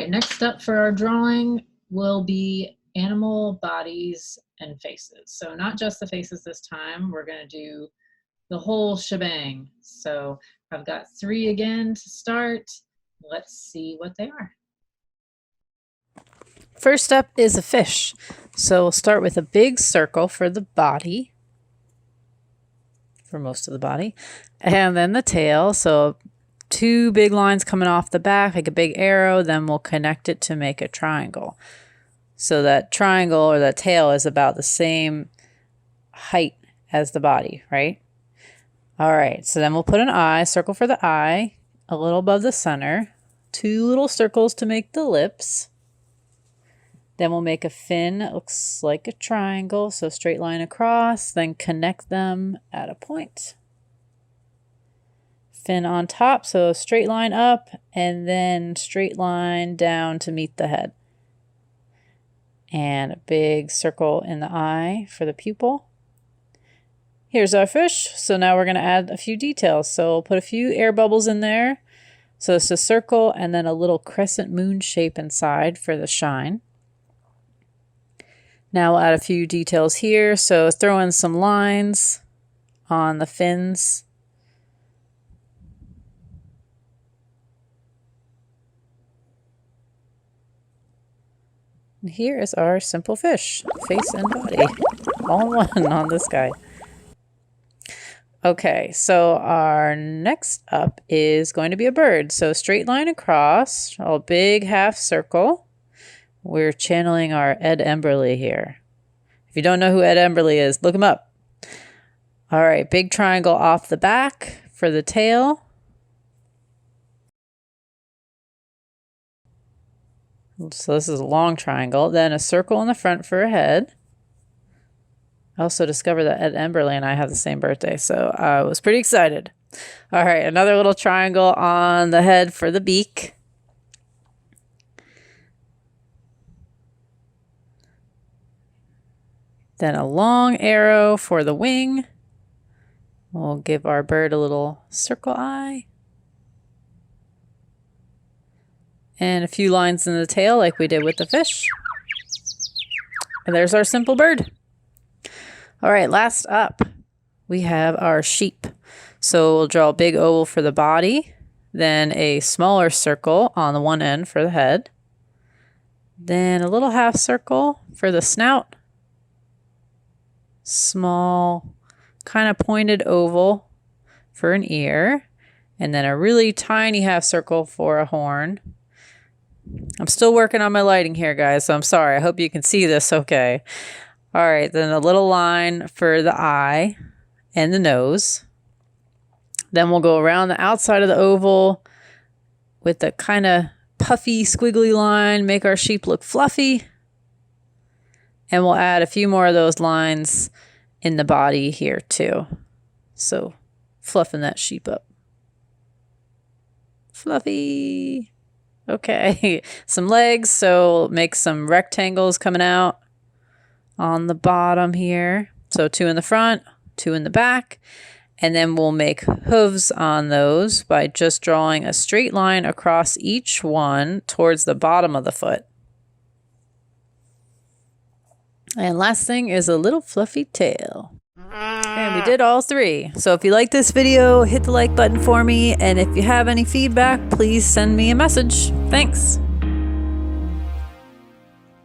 right, next up for our drawing will be animal bodies and faces. So not just the faces this time, we're gonna do the whole shebang. So I've got 3 again to start. Let's see what they are. First up is a fish. So we'll start with a big circle for the body, for most of the body, and then the tail. So 2 big lines coming off the back, like a big arrow, then we'll connect it to make a triangle. So that triangle or that tail is about the same height as the body, right? All right, so then we'll put an eye, circle for the eye, a little above the center, 2 little circles to make the lips. Then we'll make a fin that looks like a triangle, so straight line across, then connect them at a point. Fin on top, so straight line up, and then straight line down to meet the head. And a big circle in the eye for the pupil. Here's our fish. So now we're going to add a few details. So we'll put a few air bubbles in there. So it's a circle and then a little crescent moon shape inside for the shine. Now we'll add a few details here. So throw in some lines on the fins. And here is our simple fish, face and body, all in one on this guy. Okay, so our next up is going to be a bird. So straight line across, a big half circle. We're channeling our Ed Emberley here. If you don't know who Ed Emberley is, look him up. All right, big triangle off the back for the tail. So this is a long triangle. Then a circle in the front for a head. I also discovered that Ed Emberley and I have the same birthday, so I was pretty excited. All right, another little triangle on the head for the beak. Then a long arrow for the wing. We'll give our bird a little circle eye. And a few lines in the tail like we did with the fish. And there's our simple bird. All right, last up, we have our sheep. So we'll draw a big oval for the body, then a smaller circle on the one end for the head, then a little half circle for the snout, small kind of pointed oval for an ear, and then a really tiny half circle for a horn. I'm still working on my lighting here, guys, so I'm sorry. I hope you can see this okay. All right, then a little line for the eye and the nose. Then we'll go around the outside of the oval with the kind of puffy, squiggly line, make our sheep look fluffy. And we'll add a few more of those lines in the body here too. So fluffing that sheep up. Fluffy. Okay, some legs, so make some rectangles coming out on the bottom here. So 2 in the front, 2 in the back, and then we'll make hooves on those by just drawing a straight line across each one towards the bottom of the foot. And last thing is a little fluffy tail. And we did all 3. So if you like this video, hit the like button for me, and if you have any feedback, please send me a message. Thanks.